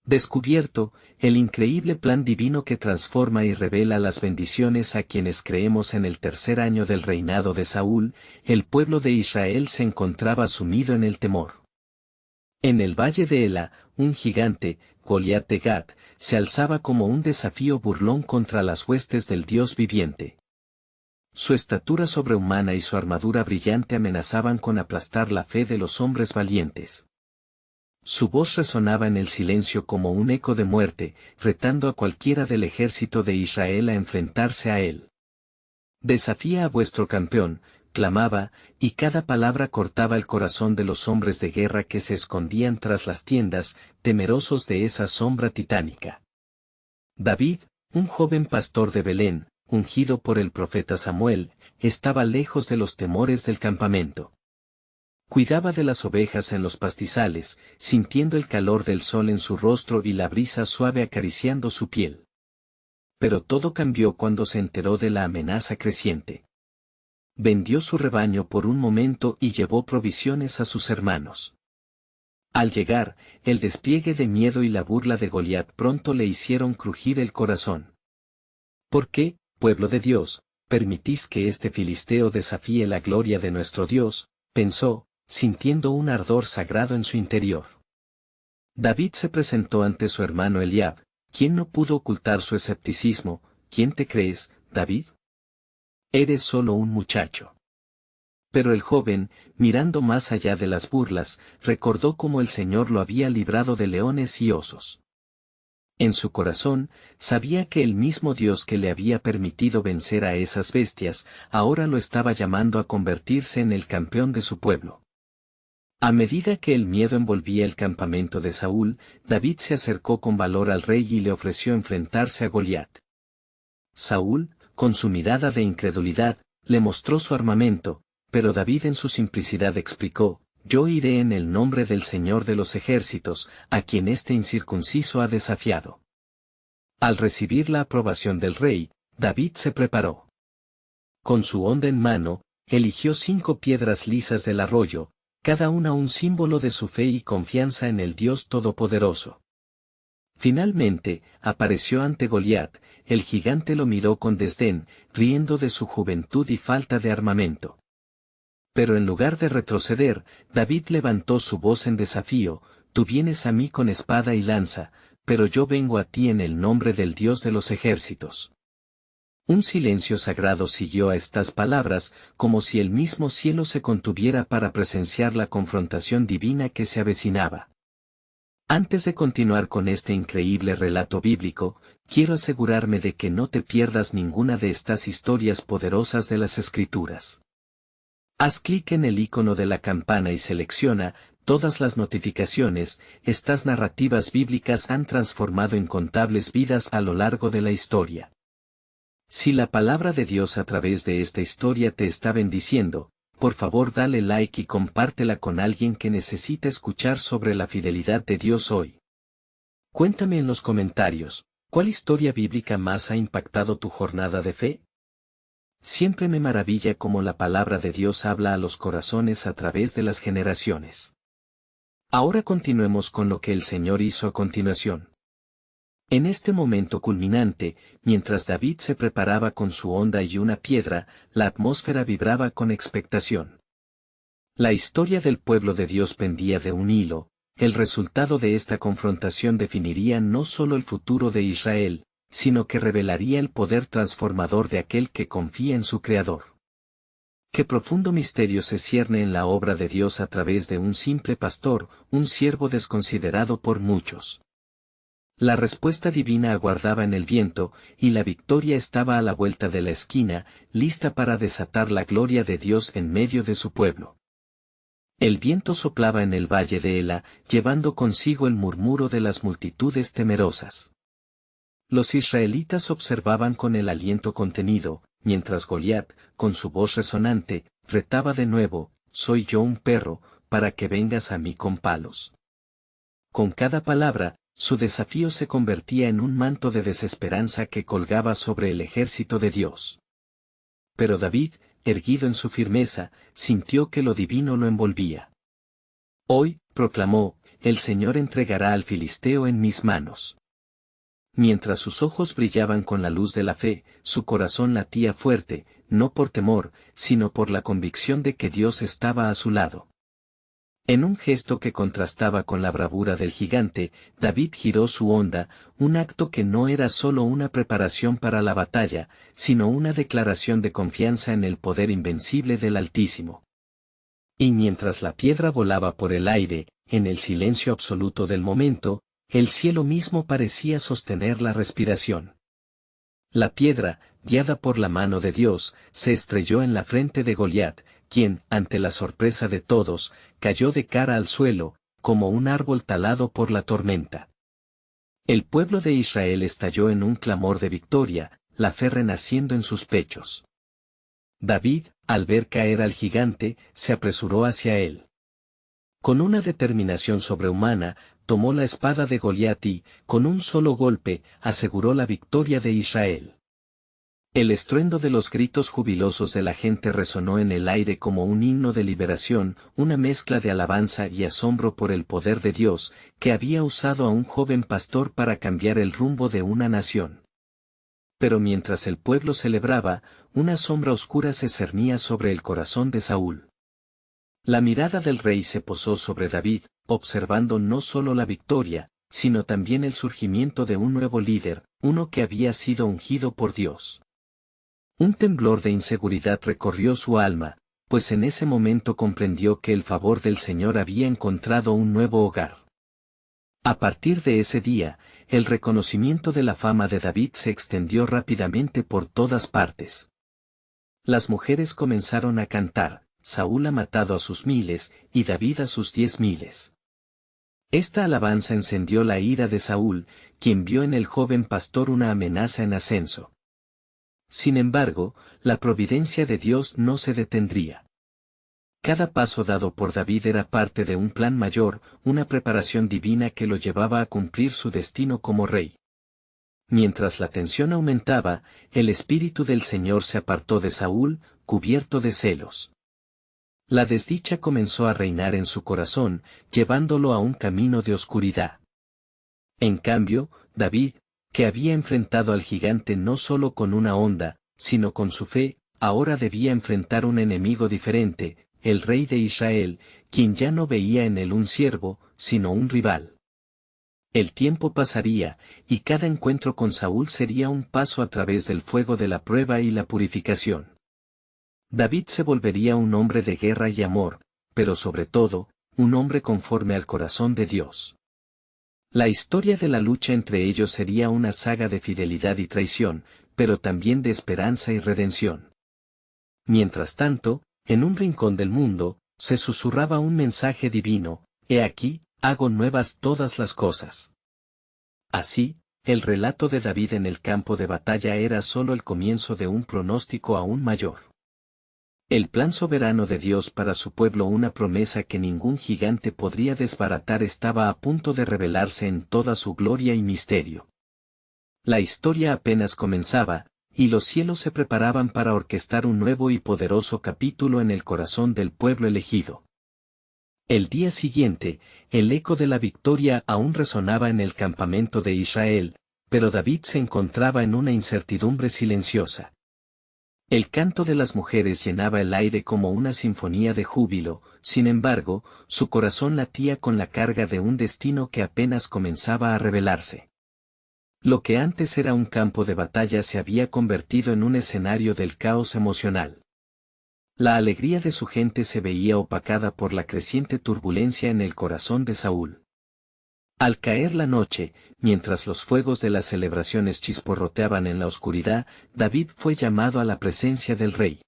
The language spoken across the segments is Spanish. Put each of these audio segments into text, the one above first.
Descubierto, el increíble plan divino que transforma y revela las bendiciones a quienes creemos. En el tercer año del reinado de Saúl, el pueblo de Israel se encontraba sumido en el temor. En el valle de Ela, un gigante, Goliat de Gat, se alzaba como un desafío burlón contra las huestes del Dios viviente. Su estatura sobrehumana y su armadura brillante amenazaban con aplastar la fe de los hombres valientes. Su voz resonaba en el silencio como un eco de muerte, retando a cualquiera del ejército de Israel a enfrentarse a él. «Desafía a vuestro campeón», clamaba, y cada palabra cortaba el corazón de los hombres de guerra que se escondían tras las tiendas, temerosos de esa sombra titánica. David, un joven pastor de Belén, ungido por el profeta Samuel, estaba lejos de los temores del campamento. Cuidaba de las ovejas en los pastizales, sintiendo el calor del sol en su rostro y la brisa suave acariciando su piel. Pero todo cambió cuando se enteró de la amenaza creciente. Vendió su rebaño por un momento y llevó provisiones a sus hermanos. Al llegar, el despliegue de miedo y la burla de Goliat pronto le hicieron crujir el corazón. ¿Por qué, pueblo de Dios, permitís que este filisteo desafíe la gloria de nuestro Dios?, pensó, sintiendo un ardor sagrado en su interior. David se presentó ante su hermano Eliab, quien no pudo ocultar su escepticismo. ¿Quién te crees, David? Eres solo un muchacho. Pero el joven, mirando más allá de las burlas, recordó cómo el Señor lo había librado de leones y osos. En su corazón, sabía que el mismo Dios que le había permitido vencer a esas bestias, ahora lo estaba llamando a convertirse en el campeón de su pueblo. A medida que el miedo envolvía el campamento de Saúl, David se acercó con valor al rey y le ofreció enfrentarse a Goliat. Saúl, con su mirada de incredulidad, le mostró su armamento, pero David en su simplicidad explicó: «Yo iré en el nombre del Señor de los ejércitos, a quien este incircunciso ha desafiado». Al recibir la aprobación del rey, David se preparó. Con su honda en mano, eligió 5 piedras lisas del arroyo, cada una un símbolo de su fe y confianza en el Dios Todopoderoso. Finalmente, apareció ante Goliat. El gigante lo miró con desdén, riendo de su juventud y falta de armamento. Pero en lugar de retroceder, David levantó su voz en desafío: «Tú vienes a mí con espada y lanza, pero yo vengo a ti en el nombre del Dios de los ejércitos». Un silencio sagrado siguió a estas palabras, como si el mismo cielo se contuviera para presenciar la confrontación divina que se avecinaba. Antes de continuar con este increíble relato bíblico, quiero asegurarme de que no te pierdas ninguna de estas historias poderosas de las Escrituras. Haz clic en el icono de la campana y selecciona todas las notificaciones. Estas narrativas bíblicas han transformado incontables vidas a lo largo de la historia. Si la palabra de Dios a través de esta historia te está bendiciendo, por favor dale like y compártela con alguien que necesita escuchar sobre la fidelidad de Dios hoy. Cuéntame en los comentarios, ¿cuál historia bíblica más ha impactado tu jornada de fe? Siempre me maravilla cómo la palabra de Dios habla a los corazones a través de las generaciones. Ahora continuemos con lo que el Señor hizo a continuación. En este momento culminante, mientras David se preparaba con su honda y una piedra, la atmósfera vibraba con expectación. La historia del pueblo de Dios pendía de un hilo. El resultado de esta confrontación definiría no solo el futuro de Israel, sino que revelaría el poder transformador de aquel que confía en su Creador. Qué profundo misterio se cierne en la obra de Dios a través de un simple pastor, un siervo desconsiderado por muchos. La respuesta divina aguardaba en el viento, y la victoria estaba a la vuelta de la esquina, lista para desatar la gloria de Dios en medio de su pueblo. El viento soplaba en el valle de Ela, llevando consigo el murmuro de las multitudes temerosas. Los israelitas observaban con el aliento contenido, mientras Goliat, con su voz resonante, retaba de nuevo: «¿Soy yo un perro, para que vengas a mí con palos?». Con cada palabra, su desafío se convertía en un manto de desesperanza que colgaba sobre el ejército de Dios. Pero David, erguido en su firmeza, sintió que lo divino lo envolvía. «Hoy», proclamó, el Señor entregará al filisteo en mis manos. Mientras sus ojos brillaban con la luz de la fe, su corazón latía fuerte, no por temor, sino por la convicción de que Dios estaba a su lado. En un gesto que contrastaba con la bravura del gigante, David giró su honda, un acto que no era solo una preparación para la batalla, sino una declaración de confianza en el poder invencible del Altísimo. Y mientras la piedra volaba por el aire, en el silencio absoluto del momento, el cielo mismo parecía sostener la respiración. La piedra, guiada por la mano de Dios, se estrelló en la frente de Goliat, quien, ante la sorpresa de todos, cayó de cara al suelo, como un árbol talado por la tormenta. El pueblo de Israel estalló en un clamor de victoria, la fe renaciendo en sus pechos. David, al ver caer al gigante, se apresuró hacia él. Con una determinación sobrehumana, tomó la espada de Goliat y, con un solo golpe, aseguró la victoria de Israel. El estruendo de los gritos jubilosos de la gente resonó en el aire como un himno de liberación, una mezcla de alabanza y asombro por el poder de Dios, que había usado a un joven pastor para cambiar el rumbo de una nación. Pero mientras el pueblo celebraba, una sombra oscura se cernía sobre el corazón de Saúl. La mirada del rey se posó sobre David, observando no solo la victoria, sino también el surgimiento de un nuevo líder, uno que había sido ungido por Dios. Un temblor de inseguridad recorrió su alma, pues en ese momento comprendió que el favor del Señor había encontrado un nuevo hogar. A partir de ese día, el reconocimiento de la fama de David se extendió rápidamente por todas partes. Las mujeres comenzaron a cantar: Saúl ha matado a sus miles, y David a sus 10,000. Esta alabanza encendió la ira de Saúl, quien vio en el joven pastor una amenaza en ascenso. Sin embargo, la providencia de Dios no se detendría. Cada paso dado por David era parte de un plan mayor, una preparación divina que lo llevaba a cumplir su destino como rey. Mientras la tensión aumentaba, el espíritu del Señor se apartó de Saúl, cubierto de celos. La desdicha comenzó a reinar en su corazón, llevándolo a un camino de oscuridad. En cambio, David, que había enfrentado al gigante no solo con una honda, sino con su fe, ahora debía enfrentar un enemigo diferente, el rey de Israel, quien ya no veía en él un siervo, sino un rival. El tiempo pasaría, y cada encuentro con Saúl sería un paso a través del fuego de la prueba y la purificación. David se volvería un hombre de guerra y amor, pero sobre todo, un hombre conforme al corazón de Dios. La historia de la lucha entre ellos sería una saga de fidelidad y traición, pero también de esperanza y redención. Mientras tanto, en un rincón del mundo, se susurraba un mensaje divino: he aquí, hago nuevas todas las cosas. Así, el relato de David en el campo de batalla era solo el comienzo de un pronóstico aún mayor. El plan soberano de Dios para su pueblo, una promesa que ningún gigante podría desbaratar, estaba a punto de revelarse en toda su gloria y misterio. La historia apenas comenzaba, y los cielos se preparaban para orquestar un nuevo y poderoso capítulo en el corazón del pueblo elegido. El día siguiente, el eco de la victoria aún resonaba en el campamento de Israel, pero David se encontraba en una incertidumbre silenciosa. El canto de las mujeres llenaba el aire como una sinfonía de júbilo, sin embargo, su corazón latía con la carga de un destino que apenas comenzaba a revelarse. Lo que antes era un campo de batalla se había convertido en un escenario del caos emocional. La alegría de su gente se veía opacada por la creciente turbulencia en el corazón de Saúl. Al caer la noche, mientras los fuegos de las celebraciones chisporroteaban en la oscuridad, David fue llamado a la presencia del rey.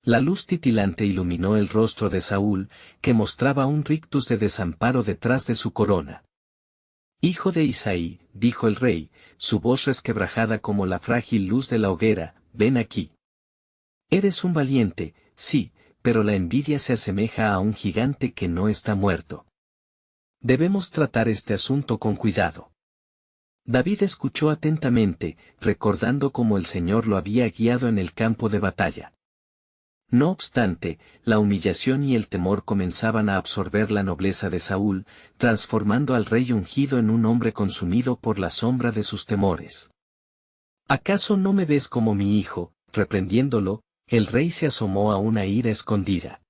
La luz titilante iluminó el rostro de Saúl, que mostraba un rictus de desamparo detrás de su corona. «Hijo de Isaí», dijo el rey, su voz resquebrajada como la frágil luz de la hoguera, «ven aquí. Eres un valiente, sí, pero la envidia se asemeja a un gigante que no está muerto. Debemos tratar este asunto con cuidado». David escuchó atentamente, recordando cómo el Señor lo había guiado en el campo de batalla. No obstante, la humillación y el temor comenzaban a absorber la nobleza de Saúl, transformando al rey ungido en un hombre consumido por la sombra de sus temores. ¿Acaso no me ves como mi hijo? Reprendiéndolo, el rey se asomó a una ira escondida.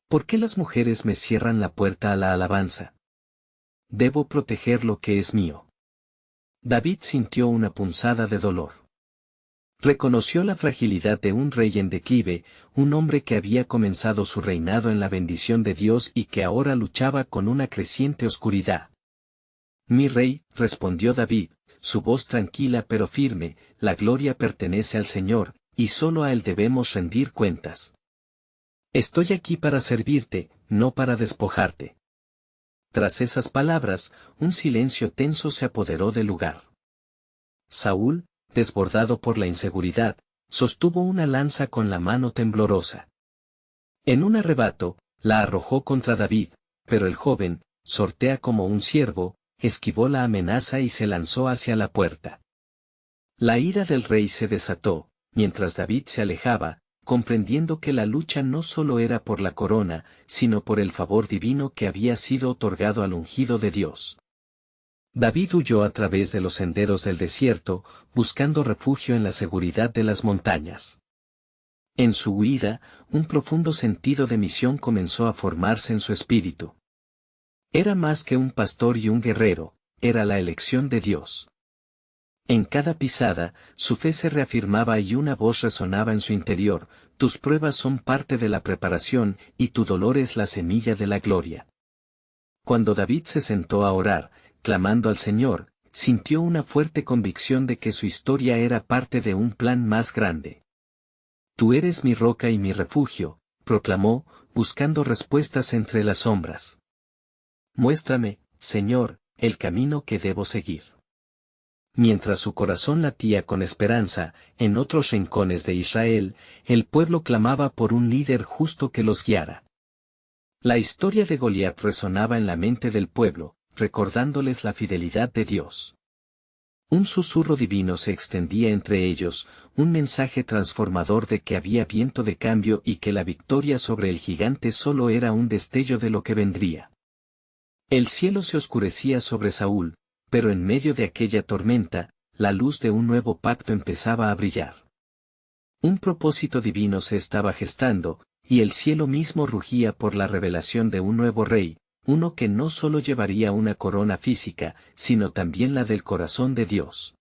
¿Por qué las mujeres me cierran la puerta a la alabanza? Debo proteger lo que es mío. David sintió una punzada de dolor. Reconoció la fragilidad de un rey en declive, un hombre que había comenzado su reinado en la bendición de Dios y que ahora luchaba con una creciente oscuridad. Mi rey, respondió David, su voz tranquila pero firme, la gloria pertenece al Señor, y solo a Él debemos rendir cuentas. Estoy aquí para servirte, no para despojarte. Tras esas palabras, un silencio tenso se apoderó del lugar. Saúl, desbordado por la inseguridad, sostuvo una lanza con la mano temblorosa. En un arrebato, la arrojó contra David, pero el joven, sortea como un ciervo, esquivó la amenaza y se lanzó hacia la puerta. La ira del rey se desató, mientras David se alejaba, comprendiendo que la lucha no solo era por la corona, sino por el favor divino que había sido otorgado al ungido de Dios. David huyó a través de los senderos del desierto, buscando refugio en la seguridad de las montañas. En su huida, un profundo sentido de misión comenzó a formarse en su espíritu. Era más que un pastor y un guerrero, era la elección de Dios. En cada pisada, su fe se reafirmaba y una voz resonaba en su interior: tus pruebas son parte de la preparación, y tu dolor es la semilla de la gloria. Cuando David se sentó a orar, clamando al Señor, sintió una fuerte convicción de que su historia era parte de un plan más grande. Tú eres mi roca y mi refugio, proclamó, buscando respuestas entre las sombras. Muéstrame, Señor, el camino que debo seguir. Mientras su corazón latía con esperanza, en otros rincones de Israel, el pueblo clamaba por un líder justo que los guiara. La historia de Goliat resonaba en la mente del pueblo, recordándoles la fidelidad de Dios. Un susurro divino se extendía entre ellos, un mensaje transformador de que había viento de cambio y que la victoria sobre el gigante solo era un destello de lo que vendría. El cielo se oscurecía sobre Saúl, pero en medio de aquella tormenta, la luz de un nuevo pacto empezaba a brillar. Un propósito divino se estaba gestando, y el cielo mismo rugía por la revelación de un nuevo rey, uno que no solo llevaría una corona física, sino también la del corazón de Dios.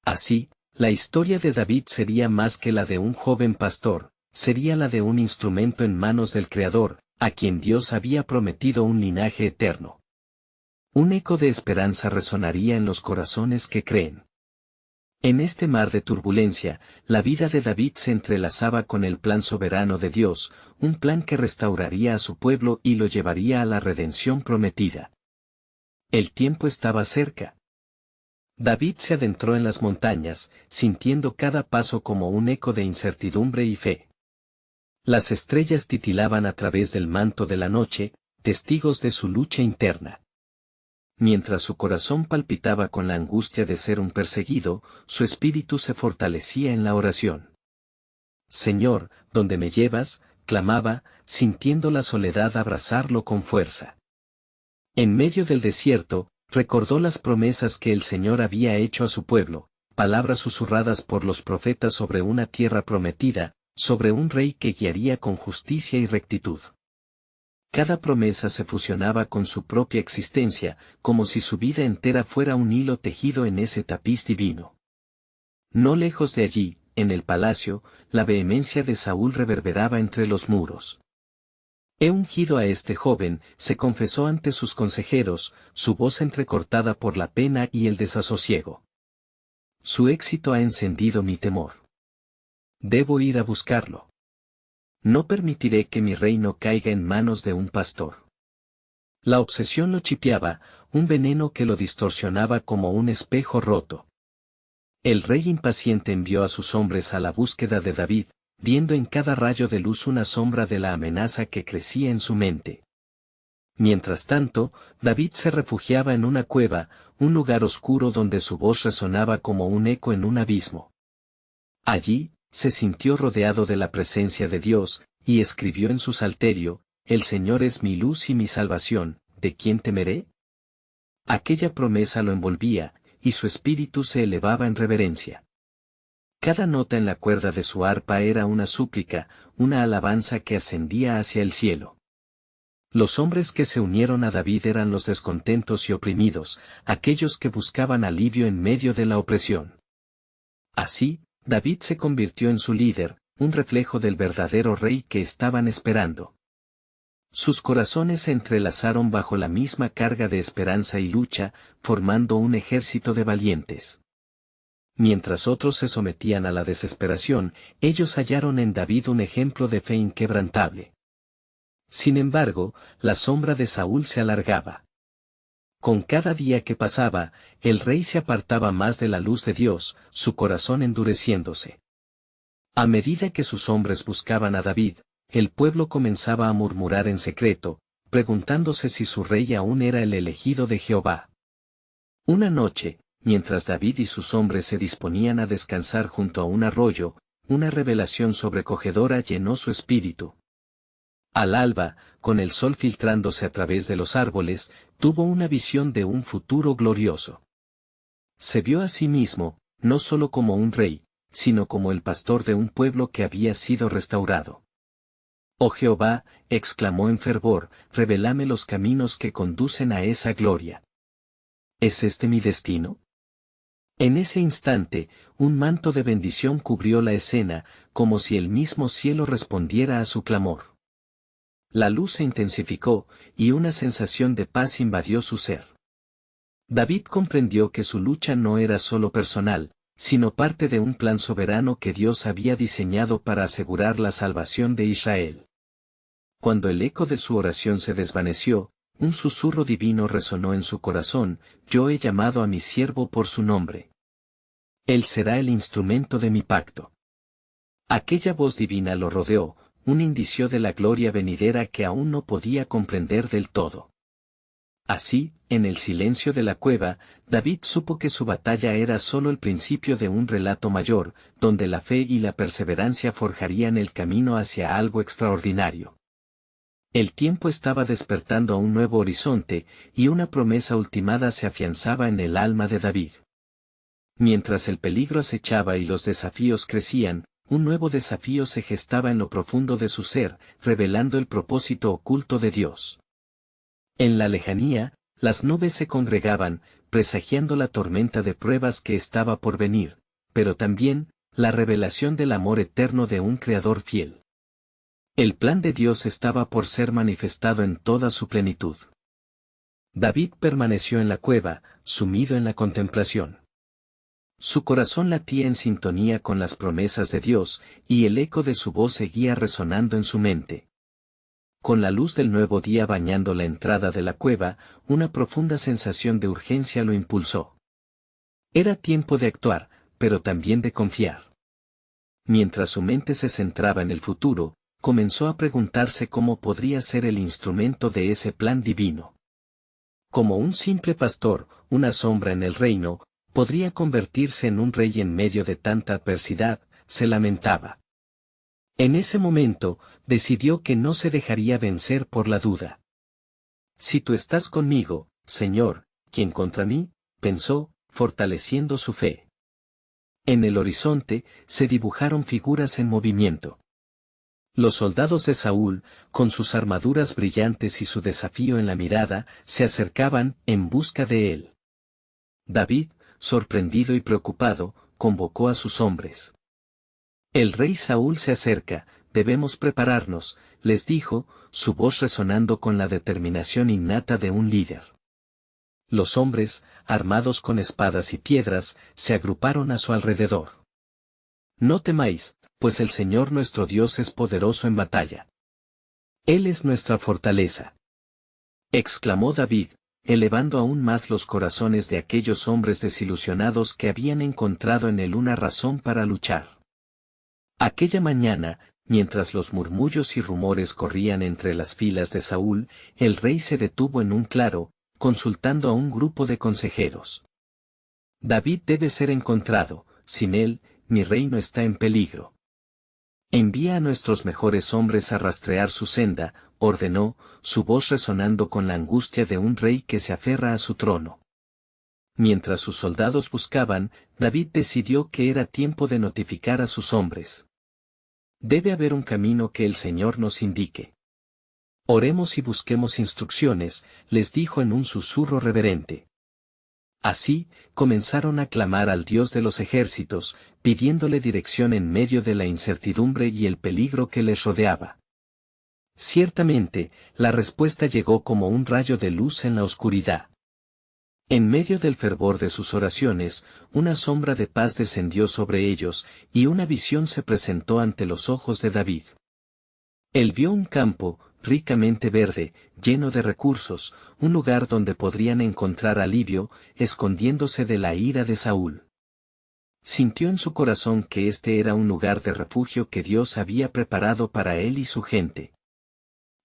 Así, la historia de David sería más que la de un joven pastor, sería la de un instrumento en manos del Creador, a quien Dios había prometido un linaje eterno. Un eco de esperanza resonaría en los corazones que creen. En este mar de turbulencia, la vida de David se entrelazaba con el plan soberano de Dios, un plan que restauraría a su pueblo y lo llevaría a la redención prometida. El tiempo estaba cerca. David se adentró en las montañas, sintiendo cada paso como un eco de incertidumbre y fe. Las estrellas titilaban a través del manto de la noche, testigos de su lucha interna. Mientras su corazón palpitaba con la angustia de ser un perseguido, su espíritu se fortalecía en la oración. Señor, ¿dónde me llevas?, clamaba, sintiendo la soledad abrazarlo con fuerza. En medio del desierto, recordó las promesas que el Señor había hecho a su pueblo, palabras susurradas por los profetas sobre una tierra prometida, sobre un rey que guiaría con justicia y rectitud. Cada promesa se fusionaba con su propia existencia, como si su vida entera fuera un hilo tejido en ese tapiz divino. No lejos de allí, en el palacio, la vehemencia de Saúl reverberaba entre los muros. He ungido a este joven, se confesó ante sus consejeros, su voz entrecortada por la pena y el desasosiego. Su éxito ha encendido mi temor. Debo ir a buscarlo. No permitiré que mi reino caiga en manos de un pastor. La obsesión lo chipeaba, un veneno que lo distorsionaba como un espejo roto. El rey impaciente envió a sus hombres a la búsqueda de David, viendo en cada rayo de luz una sombra de la amenaza que crecía en su mente. Mientras tanto, David se refugiaba en una cueva, un lugar oscuro donde su voz resonaba como un eco en un abismo. Allí, Se sintió rodeado de la presencia de Dios, y escribió en su salterio: «El Señor es mi luz y mi salvación, ¿de quién temeré?». Aquella promesa lo envolvía, y su espíritu se elevaba en reverencia. Cada nota en la cuerda de su arpa era una súplica, una alabanza que ascendía hacia el cielo. Los hombres que se unieron a David eran los descontentos y oprimidos, aquellos que buscaban alivio en medio de la opresión. Así, David se convirtió en su líder, un reflejo del verdadero rey que estaban esperando. Sus corazones se entrelazaron bajo la misma carga de esperanza y lucha, formando un ejército de valientes. Mientras otros se sometían a la desesperación, ellos hallaron en David un ejemplo de fe inquebrantable. Sin embargo, la sombra de Saúl se alargaba. Con cada día que pasaba, el rey se apartaba más de la luz de Dios, su corazón endureciéndose. A medida que sus hombres buscaban a David, el pueblo comenzaba a murmurar en secreto, preguntándose si su rey aún era el elegido de Jehová. Una noche, mientras David y sus hombres se disponían a descansar junto a un arroyo, una revelación sobrecogedora llenó su espíritu. Al alba, con el sol filtrándose a través de los árboles, tuvo una visión de un futuro glorioso. Se vio a sí mismo, no solo como un rey, sino como el pastor de un pueblo que había sido restaurado. «Oh Jehová», exclamó en fervor, «revélame los caminos que conducen a esa gloria». ¿Es este mi destino? En ese instante, un manto de bendición cubrió la escena, como si el mismo cielo respondiera a su clamor. La luz se intensificó, y una sensación de paz invadió su ser. David comprendió que su lucha no era solo personal, sino parte de un plan soberano que Dios había diseñado para asegurar la salvación de Israel. Cuando el eco de su oración se desvaneció, un susurro divino resonó en su corazón: «Yo he llamado a mi siervo por su nombre. Él será el instrumento de mi pacto». Aquella voz divina lo rodeó, un indicio de la gloria venidera que aún no podía comprender del todo. Así, en el silencio de la cueva, David supo que su batalla era solo el principio de un relato mayor, donde la fe y la perseverancia forjarían el camino hacia algo extraordinario. El tiempo estaba despertando a un nuevo horizonte, y una promesa ultimada se afianzaba en el alma de David. Mientras el peligro acechaba y los desafíos crecían, un nuevo desafío se gestaba en lo profundo de su ser, revelando el propósito oculto de Dios. En la lejanía, las nubes se congregaban, presagiando la tormenta de pruebas que estaba por venir, pero también, la revelación del amor eterno de un Creador fiel. El plan de Dios estaba por ser manifestado en toda su plenitud. David permaneció en la cueva, sumido en la contemplación. Su corazón latía en sintonía con las promesas de Dios, y el eco de su voz seguía resonando en su mente. Con la luz del nuevo día bañando la entrada de la cueva, una profunda sensación de urgencia lo impulsó. Era tiempo de actuar, pero también de confiar. Mientras su mente se centraba en el futuro, comenzó a preguntarse cómo podría ser el instrumento de ese plan divino. Como un simple pastor, una sombra en el reino, podría convertirse en un rey en medio de tanta adversidad, se lamentaba. En ese momento, decidió que no se dejaría vencer por la duda. «Si tú estás conmigo, Señor, ¿quién contra mí?», pensó, fortaleciendo su fe. En el horizonte, se dibujaron figuras en movimiento. Los soldados de Saúl, con sus armaduras brillantes y su desafío en la mirada, se acercaban, en busca de él. David, sorprendido y preocupado, convocó a sus hombres. «El rey Saúl se acerca, debemos prepararnos», les dijo, su voz resonando con la determinación innata de un líder. Los hombres, armados con espadas y piedras, se agruparon a su alrededor. «No temáis, pues el Señor nuestro Dios es poderoso en batalla. Él es nuestra fortaleza», exclamó David, elevando aún más los corazones de aquellos hombres desilusionados que habían encontrado en él una razón para luchar. Aquella mañana, mientras los murmullos y rumores corrían entre las filas de Saúl, el rey se detuvo en un claro, consultando a un grupo de consejeros. «David debe ser encontrado, sin él, mi reino está en peligro». Envía a nuestros mejores hombres a rastrear su senda, ordenó, su voz resonando con la angustia de un rey que se aferra a su trono. Mientras sus soldados buscaban, David decidió que era tiempo de notificar a sus hombres. Debe haber un camino que el Señor nos indique. Oremos y busquemos instrucciones, les dijo en un susurro reverente. Así, comenzaron a clamar al Dios de los ejércitos, pidiéndole dirección en medio de la incertidumbre y el peligro que les rodeaba. Ciertamente, la respuesta llegó como un rayo de luz en la oscuridad. En medio del fervor de sus oraciones, una sombra de paz descendió sobre ellos, y una visión se presentó ante los ojos de David. Él vio un campo, ricamente verde, lleno de recursos, un lugar donde podrían encontrar alivio, escondiéndose de la ira de Saúl. Sintió en su corazón que este era un lugar de refugio que Dios había preparado para él y su gente.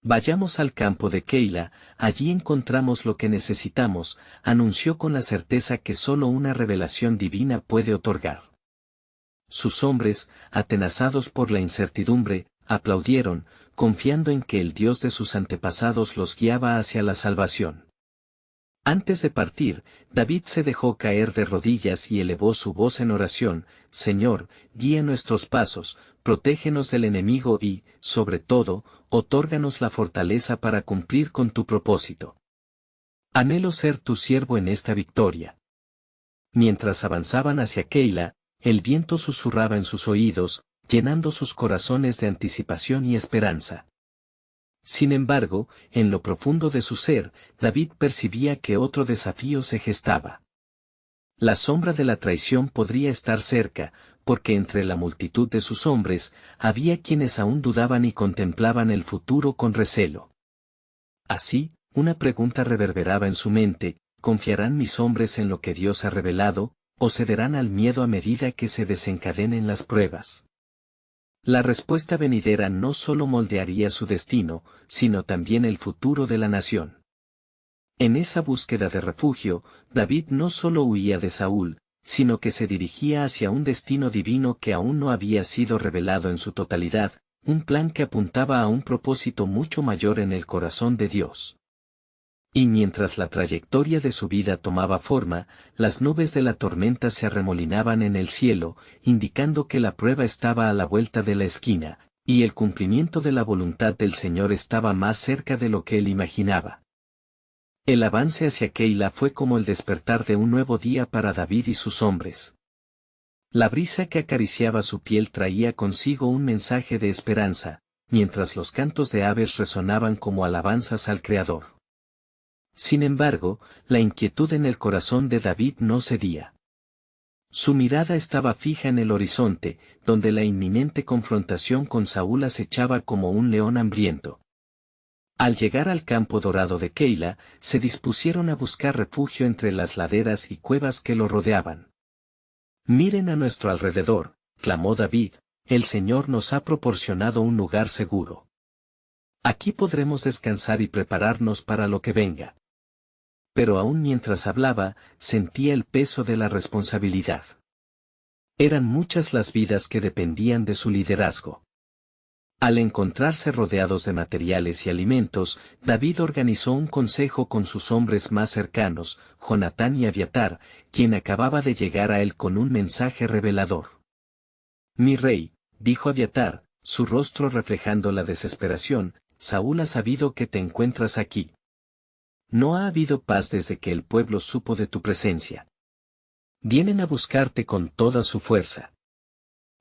Vayamos al campo de Keila, allí encontramos lo que necesitamos, anunció con la certeza que solo una revelación divina puede otorgar. Sus hombres, atenazados por la incertidumbre, aplaudieron, confiando en que el Dios de sus antepasados los guiaba hacia la salvación. Antes de partir, David se dejó caer de rodillas y elevó su voz en oración: Señor, guía nuestros pasos, protégenos del enemigo y, sobre todo, otórganos la fortaleza para cumplir con tu propósito. Anhelo ser tu siervo en esta victoria. Mientras avanzaban hacia Keila, el viento susurraba en sus oídos, llenando sus corazones de anticipación y esperanza. Sin embargo, en lo profundo de su ser, David percibía que otro desafío se gestaba. La sombra de la traición podría estar cerca, porque entre la multitud de sus hombres, había quienes aún dudaban y contemplaban el futuro con recelo. Así, una pregunta reverberaba en su mente: ¿confiarán mis hombres en lo que Dios ha revelado, o cederán al miedo a medida que se desencadenen las pruebas? La respuesta venidera no solo moldearía su destino, sino también el futuro de la nación. En esa búsqueda de refugio, David no solo huía de Saúl, sino que se dirigía hacia un destino divino que aún no había sido revelado en su totalidad, un plan que apuntaba a un propósito mucho mayor en el corazón de Dios. Y mientras la trayectoria de su vida tomaba forma, las nubes de la tormenta se arremolinaban en el cielo, indicando que la prueba estaba a la vuelta de la esquina, y el cumplimiento de la voluntad del Señor estaba más cerca de lo que él imaginaba. El avance hacia Keila fue como el despertar de un nuevo día para David y sus hombres. La brisa que acariciaba su piel traía consigo un mensaje de esperanza, mientras los cantos de aves resonaban como alabanzas al Creador. Sin embargo, la inquietud en el corazón de David no cedía. Su mirada estaba fija en el horizonte, donde la inminente confrontación con Saúl acechaba como un león hambriento. Al llegar al campo dorado de Keila, se dispusieron a buscar refugio entre las laderas y cuevas que lo rodeaban. Miren a nuestro alrededor, clamó David, el Señor nos ha proporcionado un lugar seguro. Aquí podremos descansar y prepararnos para lo que venga. Pero aún mientras hablaba, sentía el peso de la responsabilidad. Eran muchas las vidas que dependían de su liderazgo. Al encontrarse rodeados de materiales y alimentos, David organizó un consejo con sus hombres más cercanos, Jonatán y Abiatar, quien acababa de llegar a él con un mensaje revelador. Mi rey, dijo Abiatar, su rostro reflejando la desesperación, Saúl ha sabido que te encuentras aquí. No ha habido paz desde que el pueblo supo de tu presencia. Vienen a buscarte con toda su fuerza.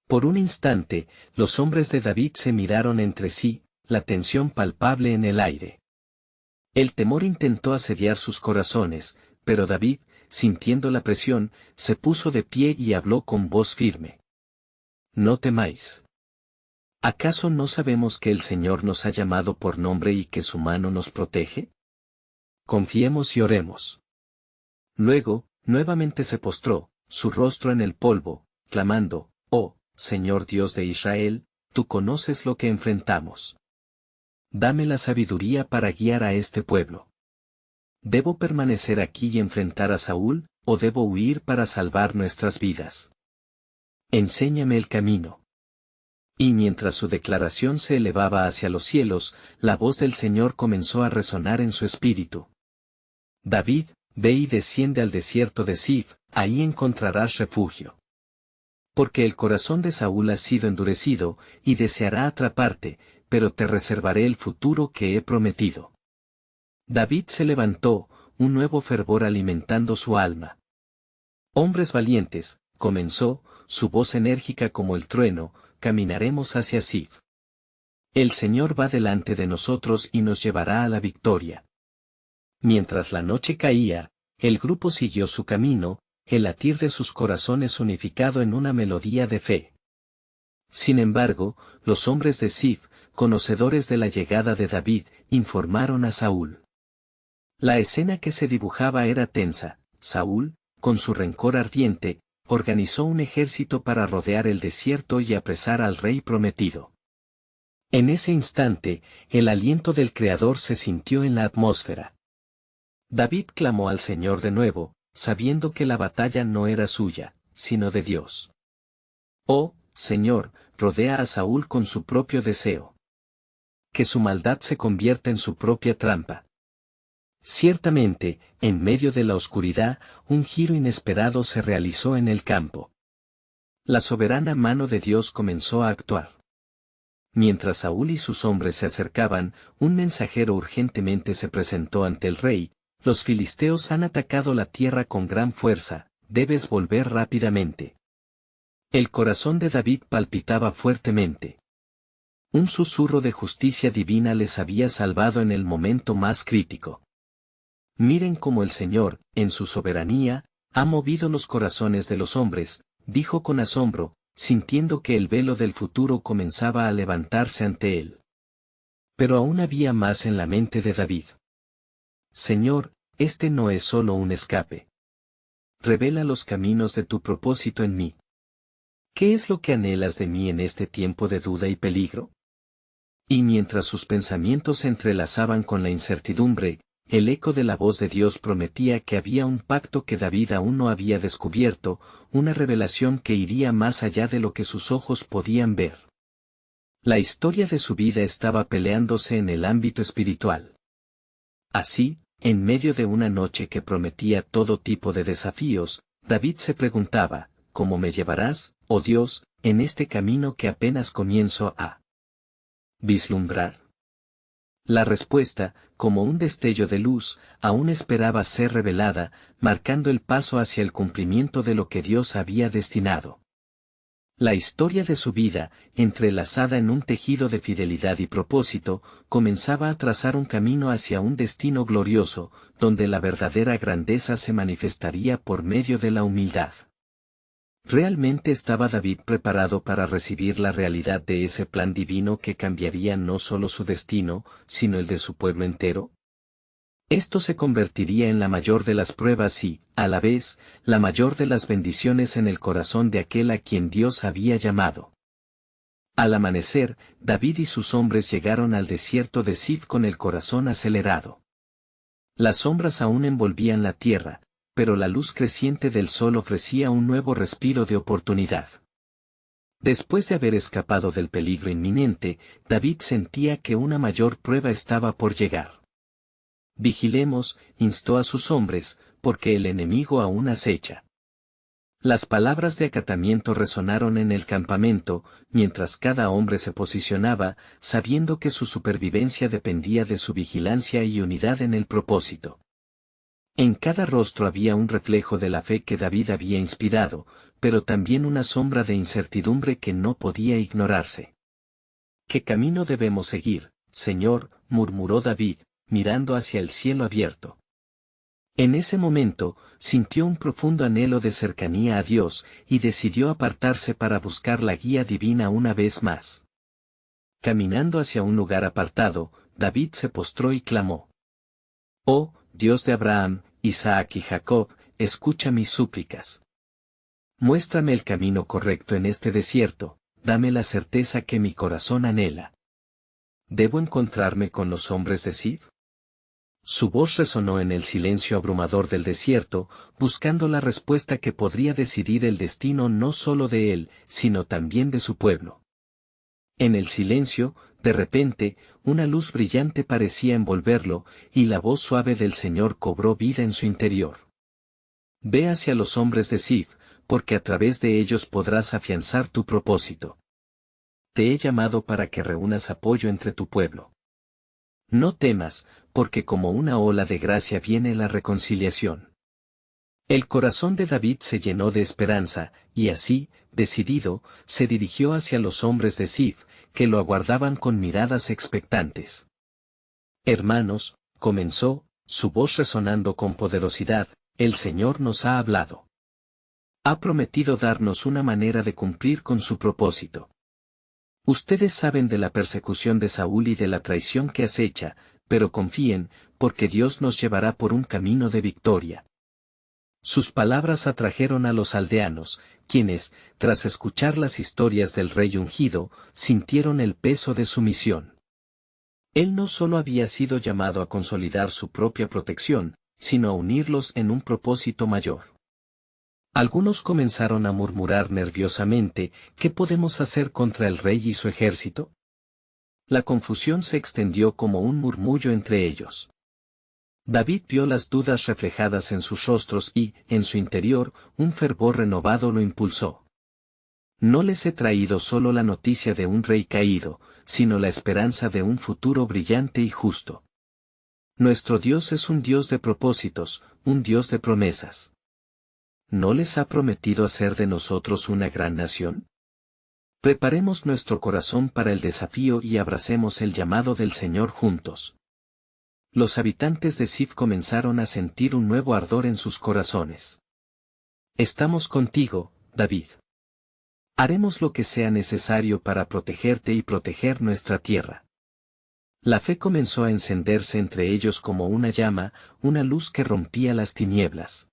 Por un instante, los hombres de David se miraron entre sí, la tensión palpable en el aire. El temor intentó asediar sus corazones, pero David, sintiendo la presión, se puso de pie y habló con voz firme. No temáis. ¿Acaso no sabemos que el Señor nos ha llamado por nombre y que su mano nos protege? Confiemos y oremos. Luego, nuevamente se postró, su rostro en el polvo, clamando: Oh, Señor Dios de Israel, tú conoces lo que enfrentamos. Dame la sabiduría para guiar a este pueblo. ¿Debo permanecer aquí y enfrentar a Saúl, o debo huir para salvar nuestras vidas? Enséñame el camino. Y mientras su declaración se elevaba hacia los cielos, la voz del Señor comenzó a resonar en su espíritu. David, ve y desciende al desierto de Sif, ahí encontrarás refugio. Porque el corazón de Saúl ha sido endurecido, y deseará atraparte, pero te reservaré el futuro que he prometido. David se levantó, un nuevo fervor alimentando su alma. Hombres valientes, comenzó, su voz enérgica como el trueno, caminaremos hacia Sif. El Señor va delante de nosotros y nos llevará a la victoria. Mientras la noche caía, el grupo siguió su camino, el latir de sus corazones unificado en una melodía de fe. Sin embargo, los hombres de Sif, conocedores de la llegada de David, informaron a Saúl. La escena que se dibujaba era tensa. Saúl, con su rencor ardiente, organizó un ejército para rodear el desierto y apresar al rey prometido. En ese instante, el aliento del Creador se sintió en la atmósfera. David clamó al Señor de nuevo, sabiendo que la batalla no era suya, sino de Dios. Oh, Señor, rodea a Saúl con su propio deseo. Que su maldad se convierta en su propia trampa. Ciertamente, en medio de la oscuridad, un giro inesperado se realizó en el campo. La soberana mano de Dios comenzó a actuar. Mientras Saúl y sus hombres se acercaban, un mensajero urgentemente se presentó ante el rey: los filisteos han atacado la tierra con gran fuerza, debes volver rápidamente. El corazón de David palpitaba fuertemente. Un susurro de justicia divina les había salvado en el momento más crítico. Miren cómo el Señor, en su soberanía, ha movido los corazones de los hombres, dijo con asombro, sintiendo que el velo del futuro comenzaba a levantarse ante él. Pero aún había más en la mente de David. Señor, este no es solo un escape. Revela los caminos de tu propósito en mí. ¿Qué es lo que anhelas de mí en este tiempo de duda y peligro? Y mientras sus pensamientos se entrelazaban con la incertidumbre, el eco de la voz de Dios prometía que había un pacto que David aún no había descubierto, una revelación que iría más allá de lo que sus ojos podían ver. La historia de su vida estaba peleándose en el ámbito espiritual. Así, en medio de una noche que prometía todo tipo de desafíos, David se preguntaba: ¿cómo me llevarás, oh Dios, en este camino que apenas comienzo a vislumbrar? La respuesta, como un destello de luz, aún esperaba ser revelada, marcando el paso hacia el cumplimiento de lo que Dios había destinado. La historia de su vida, entrelazada en un tejido de fidelidad y propósito, comenzaba a trazar un camino hacia un destino glorioso, donde la verdadera grandeza se manifestaría por medio de la humildad. ¿Realmente estaba David preparado para recibir la realidad de ese plan divino que cambiaría no solo su destino, sino el de su pueblo entero? Esto se convertiría en la mayor de las pruebas y, a la vez, la mayor de las bendiciones en el corazón de aquel a quien Dios había llamado. Al amanecer, David y sus hombres llegaron al desierto de Sif con el corazón acelerado. Las sombras aún envolvían la tierra, pero la luz creciente del sol ofrecía un nuevo respiro de oportunidad. Después de haber escapado del peligro inminente, David sentía que una mayor prueba estaba por llegar. Vigilemos, instó a sus hombres, porque el enemigo aún acecha. Las palabras de acatamiento resonaron en el campamento, mientras cada hombre se posicionaba, sabiendo que su supervivencia dependía de su vigilancia y unidad en el propósito. En cada rostro había un reflejo de la fe que David había inspirado, pero también una sombra de incertidumbre que no podía ignorarse. ¿Qué camino debemos seguir, Señor?, murmuró David, mirando hacia el cielo abierto. En ese momento, sintió un profundo anhelo de cercanía a Dios, y decidió apartarse para buscar la guía divina una vez más. Caminando hacia un lugar apartado, David se postró y clamó: «Oh, Dios de Abraham, Isaac y Jacob, escucha mis súplicas. Muéstrame el camino correcto en este desierto, dame la certeza que mi corazón anhela. ¿Debo encontrarme con los hombres de Sif?». Su voz resonó en el silencio abrumador del desierto, buscando la respuesta que podría decidir el destino no solo de él, sino también de su pueblo. En el silencio, de repente, una luz brillante parecía envolverlo, y la voz suave del Señor cobró vida en su interior. Ve hacia los hombres de Ziph, porque a través de ellos podrás afianzar tu propósito. Te he llamado para que reúnas apoyo entre tu pueblo. No temas, porque como una ola de gracia viene la reconciliación. El corazón de David se llenó de esperanza, y así, decidido, se dirigió hacia los hombres de Ziph, que lo aguardaban con miradas expectantes. Hermanos, comenzó, su voz resonando con poderosidad, el Señor nos ha hablado. Ha prometido darnos una manera de cumplir con su propósito. Ustedes saben de la persecución de Saúl y de la traición que acecha, pero confíen, porque Dios nos llevará por un camino de victoria. Sus palabras atrajeron a los aldeanos, quienes, tras escuchar las historias del rey ungido, sintieron el peso de su misión. Él no solo había sido llamado a consolidar su propia protección, sino a unirlos en un propósito mayor. Algunos comenzaron a murmurar nerviosamente, ¿qué podemos hacer contra el rey y su ejército? La confusión se extendió como un murmullo entre ellos. David vio las dudas reflejadas en sus rostros y, en su interior, un fervor renovado lo impulsó. No les he traído solo la noticia de un rey caído, sino la esperanza de un futuro brillante y justo. Nuestro Dios es un Dios de propósitos, un Dios de promesas. ¿No les ha prometido hacer de nosotros una gran nación? Preparemos nuestro corazón para el desafío y abracemos el llamado del Señor juntos. Los habitantes de Ziph comenzaron a sentir un nuevo ardor en sus corazones. Estamos contigo, David. Haremos lo que sea necesario para protegerte y proteger nuestra tierra. La fe comenzó a encenderse entre ellos como una llama, una luz que rompía las tinieblas.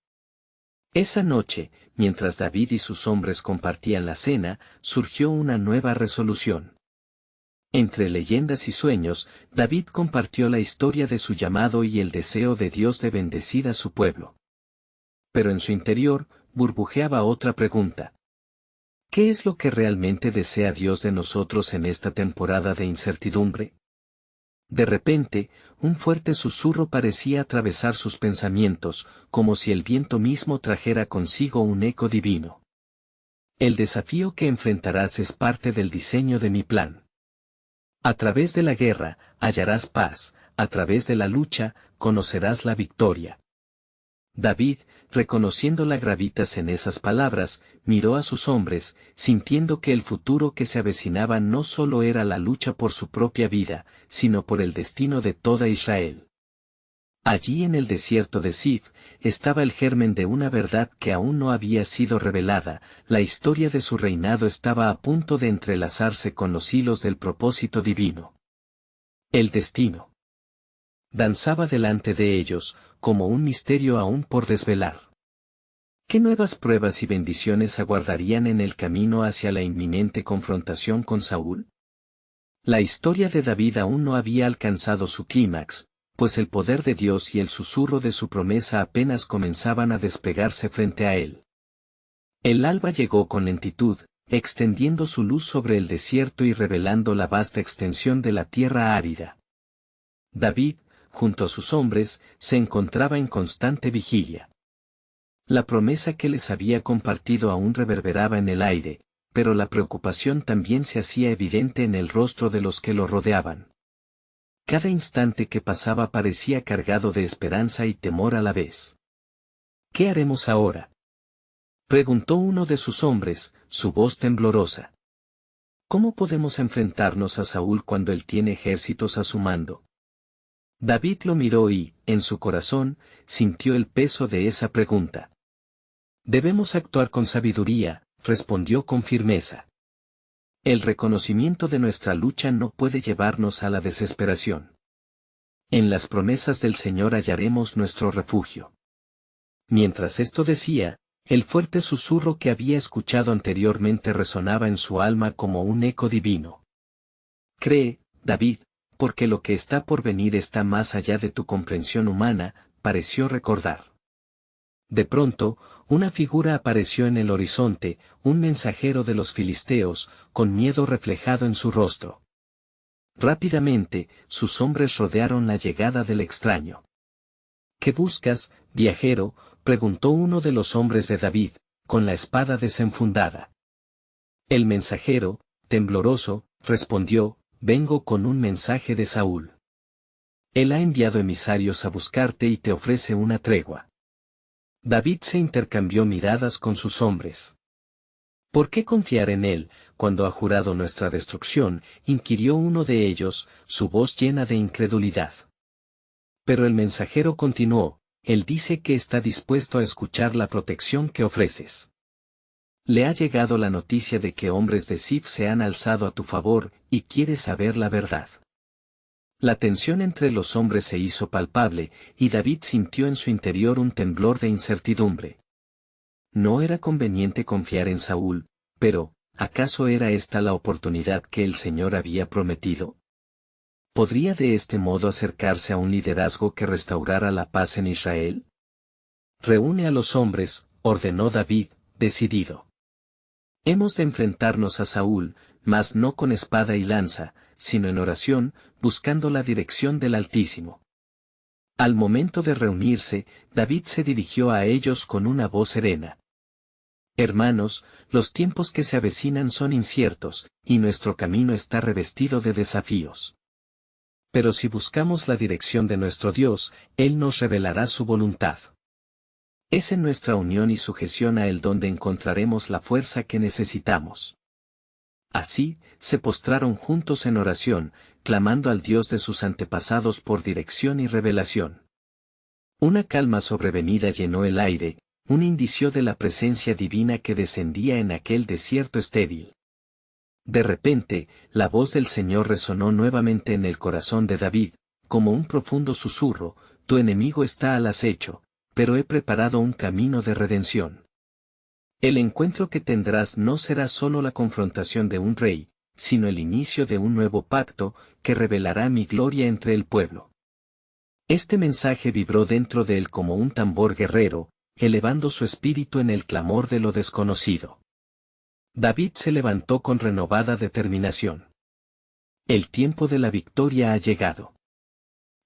Esa noche, mientras David y sus hombres compartían la cena, surgió una nueva resolución. Entre leyendas y sueños, David compartió la historia de su llamado y el deseo de Dios de bendecir a su pueblo. Pero en su interior, burbujeaba otra pregunta. ¿Qué es lo que realmente desea Dios de nosotros en esta temporada de incertidumbre? De repente, un fuerte susurro parecía atravesar sus pensamientos, como si el viento mismo trajera consigo un eco divino. El desafío que enfrentarás es parte del diseño de mi plan. A través de la guerra, hallarás paz, a través de la lucha, conocerás la victoria. David, reconociendo la gravitas en esas palabras, miró a sus hombres, sintiendo que el futuro que se avecinaba no solo era la lucha por su propia vida, sino por el destino de toda Israel. Allí en el desierto de Ziph, estaba el germen de una verdad que aún no había sido revelada, la historia de su reinado estaba a punto de entrelazarse con los hilos del propósito divino. El destino danzaba delante de ellos, como un misterio aún por desvelar. ¿Qué nuevas pruebas y bendiciones aguardarían en el camino hacia la inminente confrontación con Saúl? La historia de David aún no había alcanzado su clímax, pues el poder de Dios y el susurro de su promesa apenas comenzaban a despegarse frente a él. El alba llegó con lentitud, extendiendo su luz sobre el desierto y revelando la vasta extensión de la tierra árida. David, junto a sus hombres, se encontraba en constante vigilia. La promesa que les había compartido aún reverberaba en el aire, pero la preocupación también se hacía evidente en el rostro de los que lo rodeaban. Cada instante que pasaba parecía cargado de esperanza y temor a la vez. ¿Qué haremos ahora?, preguntó uno de sus hombres, su voz temblorosa. ¿Cómo podemos enfrentarnos a Saúl cuando él tiene ejércitos a su mando? David lo miró y, en su corazón, sintió el peso de esa pregunta. Debemos actuar con sabiduría, respondió con firmeza. El reconocimiento de nuestra lucha no puede llevarnos a la desesperación. En las promesas del Señor hallaremos nuestro refugio. Mientras esto decía, el fuerte susurro que había escuchado anteriormente resonaba en su alma como un eco divino. Cree, David, porque lo que está por venir está más allá de tu comprensión humana, pareció recordar. De pronto, una figura apareció en el horizonte, un mensajero de los filisteos, con miedo reflejado en su rostro. Rápidamente, sus hombres rodearon la llegada del extraño. ¿Qué buscas, viajero?, preguntó uno de los hombres de David, con la espada desenfundada. El mensajero, tembloroso, respondió, vengo con un mensaje de Saúl. Él ha enviado emisarios a buscarte y te ofrece una tregua. David se intercambió miradas con sus hombres. ¿Por qué confiar en él, cuando ha jurado nuestra destrucción?, inquirió uno de ellos, su voz llena de incredulidad. Pero el mensajero continuó, él dice que está dispuesto a escuchar la protección que ofreces. Le ha llegado la noticia de que hombres de Ziph se han alzado a tu favor, y quiere saber la verdad. La tensión entre los hombres se hizo palpable, y David sintió en su interior un temblor de incertidumbre. No era conveniente confiar en Saúl, pero, ¿acaso era esta la oportunidad que el Señor había prometido? ¿Podría de este modo acercarse a un liderazgo que restaurara la paz en Israel? Reúne a los hombres, ordenó David, decidido. Hemos de enfrentarnos a Saúl, mas no con espada y lanza, sino en oración, buscando la dirección del Altísimo. Al momento de reunirse, David se dirigió a ellos con una voz serena. Hermanos, los tiempos que se avecinan son inciertos, y nuestro camino está revestido de desafíos. Pero si buscamos la dirección de nuestro Dios, Él nos revelará su voluntad. Es en nuestra unión y sujeción a Él donde encontraremos la fuerza que necesitamos. Así, se postraron juntos en oración, clamando al Dios de sus antepasados por dirección y revelación. Una calma sobrevenida llenó el aire, un indicio de la presencia divina que descendía en aquel desierto estéril. De repente, la voz del Señor resonó nuevamente en el corazón de David, como un profundo susurro, tu enemigo está al acecho, pero he preparado un camino de redención. El encuentro que tendrás no será solo la confrontación de un rey, sino el inicio de un nuevo pacto, que revelará mi gloria entre el pueblo. Este mensaje vibró dentro de él como un tambor guerrero, elevando su espíritu en el clamor de lo desconocido. David se levantó con renovada determinación. El tiempo de la victoria ha llegado.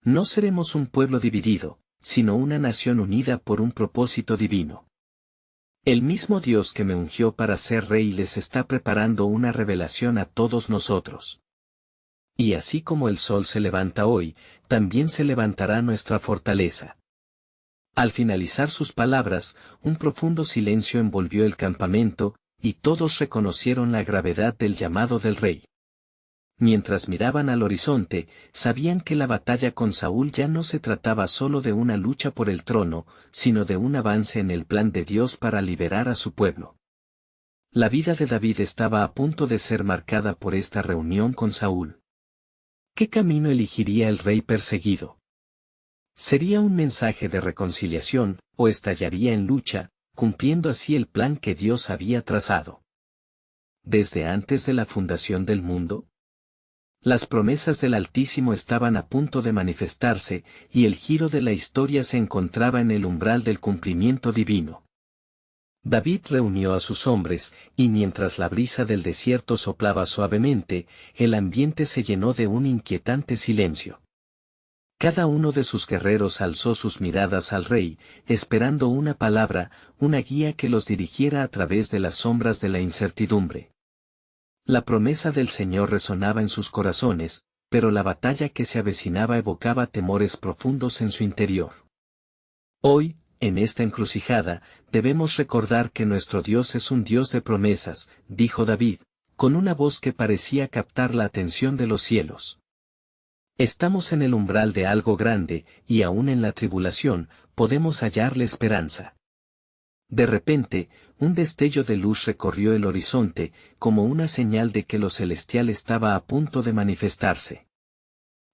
No seremos un pueblo dividido, sino una nación unida por un propósito divino. El mismo Dios que me ungió para ser rey les está preparando una revelación a todos nosotros. Y así como el sol se levanta hoy, también se levantará nuestra fortaleza. Al finalizar sus palabras, un profundo silencio envolvió el campamento, y todos reconocieron la gravedad del llamado del rey. Mientras miraban al horizonte, sabían que la batalla con Saúl ya no se trataba solo de una lucha por el trono, sino de un avance en el plan de Dios para liberar a su pueblo. La vida de David estaba a punto de ser marcada por esta reunión con Saúl. ¿Qué camino elegiría el rey perseguido? ¿Sería un mensaje de reconciliación, o estallaría en lucha, cumpliendo así el plan que Dios había trazado? ¿Desde antes de la fundación del mundo? Las promesas del Altísimo estaban a punto de manifestarse, y el giro de la historia se encontraba en el umbral del cumplimiento divino. David reunió a sus hombres, y mientras la brisa del desierto soplaba suavemente, el ambiente se llenó de un inquietante silencio. Cada uno de sus guerreros alzó sus miradas al rey, esperando una palabra, una guía que los dirigiera a través de las sombras de la incertidumbre. La promesa del Señor resonaba en sus corazones, pero la batalla que se avecinaba evocaba temores profundos en su interior. Hoy, en esta encrucijada, debemos recordar que nuestro Dios es un Dios de promesas, dijo David, con una voz que parecía captar la atención de los cielos. Estamos en el umbral de algo grande, y aún en la tribulación, podemos hallarle esperanza. De repente, un destello de luz recorrió el horizonte, como una señal de que lo celestial estaba a punto de manifestarse.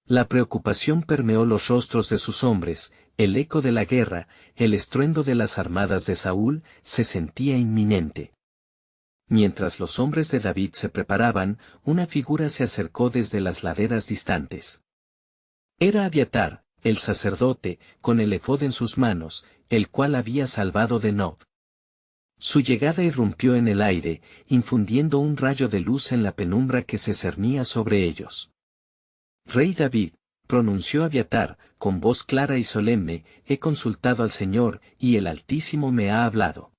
La preocupación permeó los rostros de sus hombres, el eco de la guerra, el estruendo de las armadas de Saúl, se sentía inminente. Mientras los hombres de David se preparaban, una figura se acercó desde las laderas distantes. Era Abiatar, el sacerdote, con el efod en sus manos, el cual había salvado de Nob. Su llegada irrumpió en el aire, infundiendo un rayo de luz en la penumbra que se cernía sobre ellos. Rey David, pronunció Abiatar, con voz clara y solemne, he consultado al Señor, y el Altísimo me ha hablado.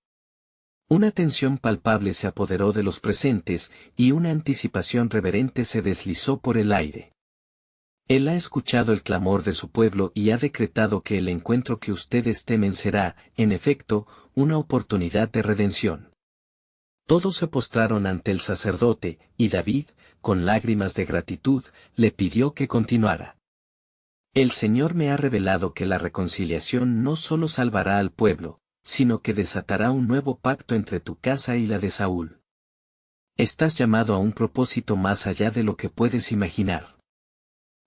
Una tensión palpable se apoderó de los presentes, y una anticipación reverente se deslizó por el aire. Él ha escuchado el clamor de su pueblo y ha decretado que el encuentro que ustedes temen será, en efecto, una oportunidad de redención. Todos se postraron ante el sacerdote, y David, con lágrimas de gratitud, le pidió que continuara. El Señor me ha revelado que la reconciliación no solo salvará al pueblo, sino que desatará un nuevo pacto entre tu casa y la de Saúl. Estás llamado a un propósito más allá de lo que puedes imaginar.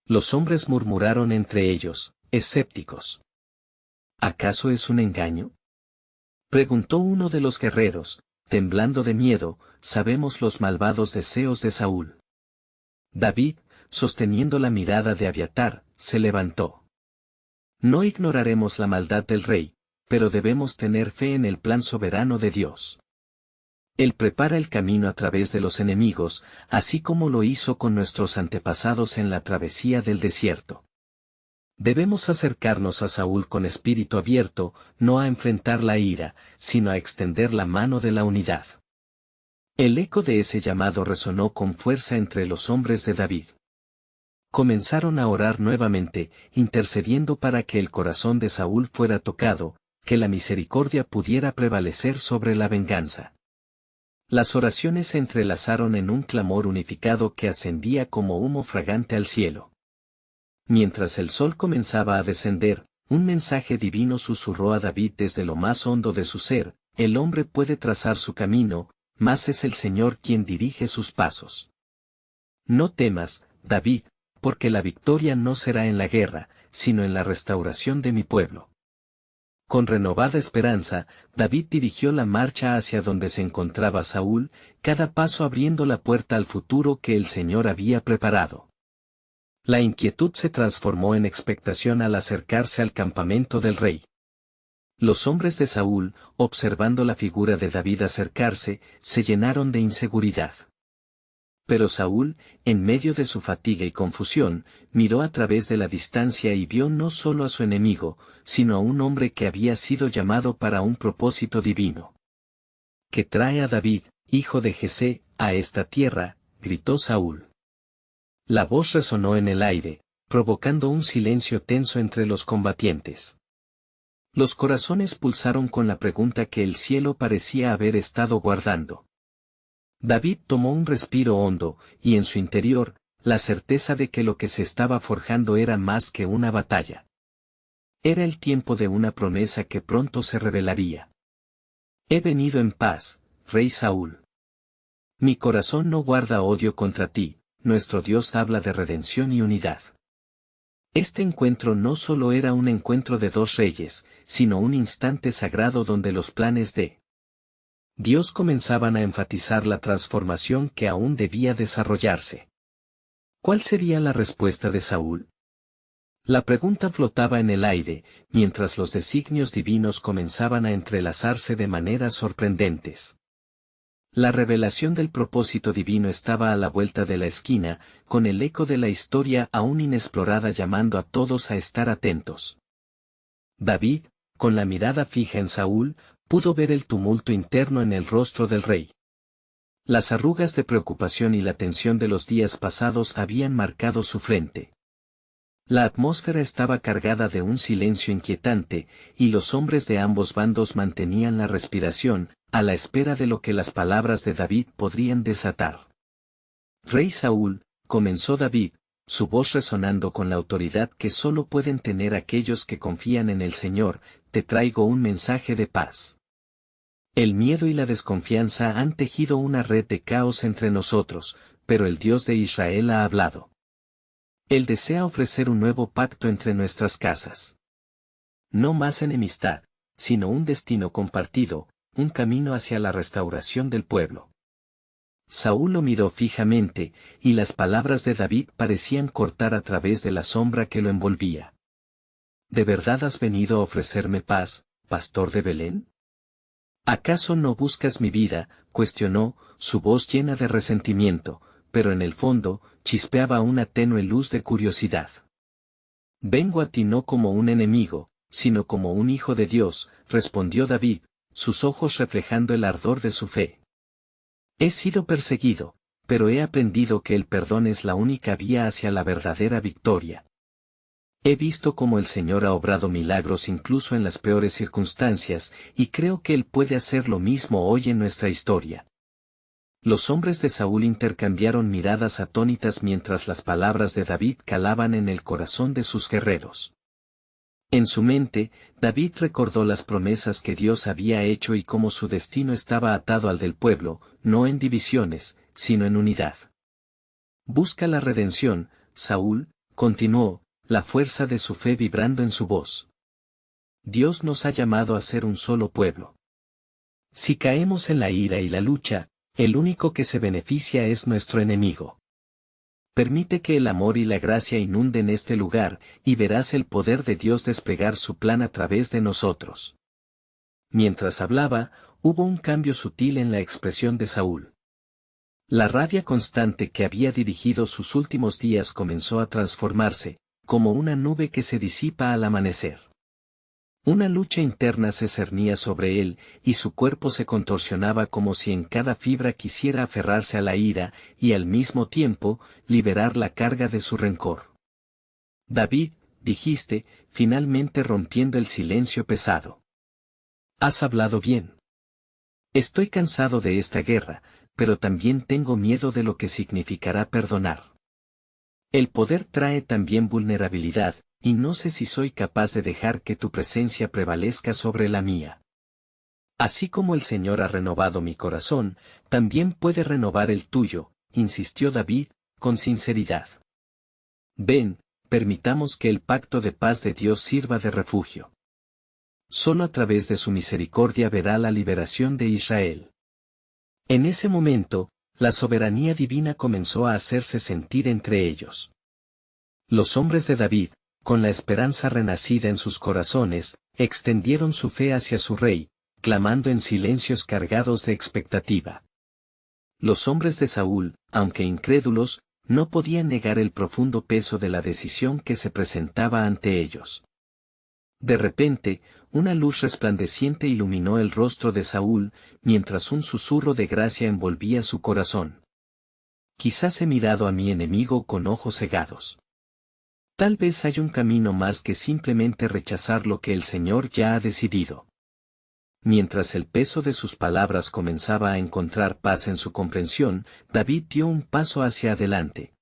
Los hombres murmuraron entre ellos, escépticos. ¿Acaso es un engaño? Preguntó uno de los guerreros, temblando de miedo, sabemos los malvados deseos de Saúl. David, sosteniendo la mirada de Abiatar, se levantó. No ignoraremos la maldad del rey, pero debemos tener fe en el plan soberano de Dios. Él prepara el camino a través de los enemigos, así como lo hizo con nuestros antepasados en la travesía del desierto. Debemos acercarnos a Saúl con espíritu abierto, no a enfrentar la ira, sino a extender la mano de la unidad. El eco de ese llamado resonó con fuerza entre los hombres de David. Comenzaron a orar nuevamente, intercediendo para que el corazón de Saúl fuera tocado, que la misericordia pudiera prevalecer sobre la venganza. Las oraciones se entrelazaron en un clamor unificado que ascendía como humo fragante al cielo. Mientras el sol comenzaba a descender, un mensaje divino susurró a David desde lo más hondo de su ser, el hombre puede trazar su camino, mas es el Señor quien dirige sus pasos. No temas, David, porque la victoria no será en la guerra, sino en la restauración de mi pueblo. Con renovada esperanza, David dirigió la marcha hacia donde se encontraba Saúl, cada paso abriendo la puerta al futuro que el Señor había preparado. La inquietud se transformó en expectación al acercarse al campamento del rey. Los hombres de Saúl, observando la figura de David acercarse, se llenaron de inseguridad. Pero Saúl, en medio de su fatiga y confusión, miró a través de la distancia y vio no solo a su enemigo, sino a un hombre que había sido llamado para un propósito divino. «¿Qué trae a David, hijo de Jesé, a esta tierra?», gritó Saúl. La voz resonó en el aire, provocando un silencio tenso entre los combatientes. Los corazones pulsaron con la pregunta que el cielo parecía haber estado guardando. David tomó un respiro hondo, y en su interior, la certeza de que lo que se estaba forjando era más que una batalla. Era el tiempo de una promesa que pronto se revelaría. He venido en paz, rey Saúl. Mi corazón no guarda odio contra ti, nuestro Dios habla de redención y unidad. Este encuentro no solo era un encuentro de dos reyes, sino un instante sagrado donde los planes de Dios comenzaban a enfatizar la transformación que aún debía desarrollarse. ¿Cuál sería la respuesta de Saúl? La pregunta flotaba en el aire, mientras los designios divinos comenzaban a entrelazarse de maneras sorprendentes. La revelación del propósito divino estaba a la vuelta de la esquina, con el eco de la historia aún inexplorada llamando a todos a estar atentos. David, con la mirada fija en Saúl, pudo ver el tumulto interno en el rostro del rey. Las arrugas de preocupación y la tensión de los días pasados habían marcado su frente. La atmósfera estaba cargada de un silencio inquietante, y los hombres de ambos bandos mantenían la respiración, a la espera de lo que las palabras de David podrían desatar. «Rey Saúl», comenzó David, su voz resonando con la autoridad que solo pueden tener aquellos que confían en el Señor, «te traigo un mensaje de paz». El miedo y la desconfianza han tejido una red de caos entre nosotros, pero el Dios de Israel ha hablado. Él desea ofrecer un nuevo pacto entre nuestras casas. No más enemistad, sino un destino compartido, un camino hacia la restauración del pueblo. Saúl lo miró fijamente, y las palabras de David parecían cortar a través de la sombra que lo envolvía. ¿De verdad has venido a ofrecerme paz, pastor de Belén? ¿Acaso no buscas mi vida?, cuestionó, su voz llena de resentimiento, pero en el fondo, chispeaba una tenue luz de curiosidad. Vengo a ti no como un enemigo, sino como un hijo de Dios, respondió David, sus ojos reflejando el ardor de su fe. He sido perseguido, pero he aprendido que el perdón es la única vía hacia la verdadera victoria. He visto cómo el Señor ha obrado milagros incluso en las peores circunstancias, y creo que Él puede hacer lo mismo hoy en nuestra historia. Los hombres de Saúl intercambiaron miradas atónitas mientras las palabras de David calaban en el corazón de sus guerreros. En su mente, David recordó las promesas que Dios había hecho y cómo su destino estaba atado al del pueblo, no en divisiones, sino en unidad. Busca la redención, Saúl, continuó, la fuerza de su fe vibrando en su voz. Dios nos ha llamado a ser un solo pueblo. Si caemos en la ira y la lucha, el único que se beneficia es nuestro enemigo. Permite que el amor y la gracia inunden este lugar, y verás el poder de Dios desplegar su plan a través de nosotros. Mientras hablaba, hubo un cambio sutil en la expresión de Saúl. La rabia constante que había dirigido sus últimos días comenzó a transformarse, como una nube que se disipa al amanecer. Una lucha interna se cernía sobre él, y su cuerpo se contorsionaba como si en cada fibra quisiera aferrarse a la ira, y al mismo tiempo, liberar la carga de su rencor. David, dijiste, finalmente rompiendo el silencio pesado. Has hablado bien. Estoy cansado de esta guerra, pero también tengo miedo de lo que significará perdonar. El poder trae también vulnerabilidad, y no sé si soy capaz de dejar que tu presencia prevalezca sobre la mía. Así como el Señor ha renovado mi corazón, también puede renovar el tuyo, insistió David, con sinceridad. Ven, permitamos que el pacto de paz de Dios sirva de refugio. Solo a través de su misericordia verá la liberación de Israel. En ese momento, la soberanía divina comenzó a hacerse sentir entre ellos. Los hombres de David, con la esperanza renacida en sus corazones, extendieron su fe hacia su rey, clamando en silencios cargados de expectativa. Los hombres de Saúl, aunque incrédulos, no podían negar el profundo peso de la decisión que se presentaba ante ellos. De repente, una luz resplandeciente iluminó el rostro de Saúl, mientras un susurro de gracia envolvía su corazón. Quizás he mirado a mi enemigo con ojos cegados. Tal vez hay un camino más que simplemente rechazar lo que el Señor ya ha decidido. Mientras el peso de sus palabras comenzaba a encontrar paz en su comprensión, David dio un paso hacia adelante.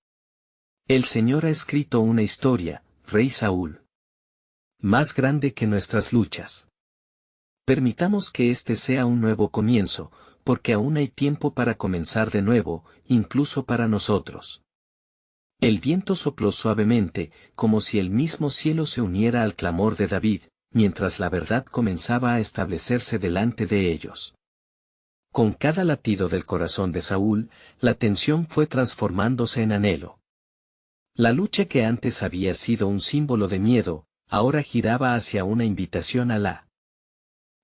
El Señor ha escrito una historia, Rey Saúl, más grande que nuestras luchas. Permitamos que este sea un nuevo comienzo, porque aún hay tiempo para comenzar de nuevo, incluso para nosotros. El viento sopló suavemente, como si el mismo cielo se uniera al clamor de David, mientras la verdad comenzaba a establecerse delante de ellos. Con cada latido del corazón de Saúl, la tensión fue transformándose en anhelo. La lucha que antes había sido un símbolo de miedo, ahora giraba hacia una invitación a la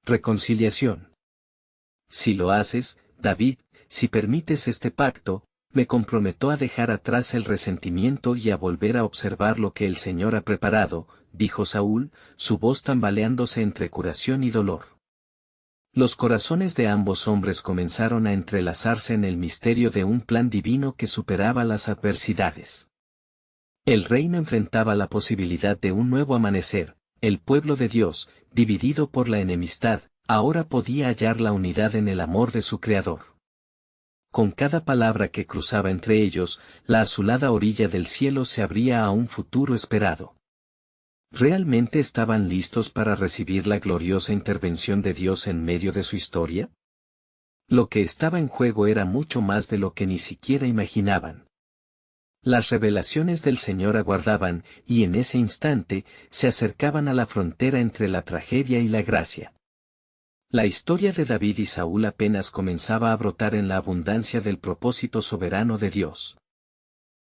reconciliación. Si lo haces, David, si permites este pacto, me comprometo a dejar atrás el resentimiento y a volver a observar lo que el Señor ha preparado, dijo Saúl, su voz tambaleándose entre curación y dolor. Los corazones de ambos hombres comenzaron a entrelazarse en el misterio de un plan divino que superaba las adversidades. El reino enfrentaba la posibilidad de un nuevo amanecer, el pueblo de Dios, dividido por la enemistad, ahora podía hallar la unidad en el amor de su Creador. Con cada palabra que cruzaba entre ellos, la azulada orilla del cielo se abría a un futuro esperado. ¿Realmente estaban listos para recibir la gloriosa intervención de Dios en medio de su historia? Lo que estaba en juego era mucho más de lo que ni siquiera imaginaban. Las revelaciones del Señor aguardaban, y en ese instante, se acercaban a la frontera entre la tragedia y la gracia. La historia de David y Saúl apenas comenzaba a brotar en la abundancia del propósito soberano de Dios.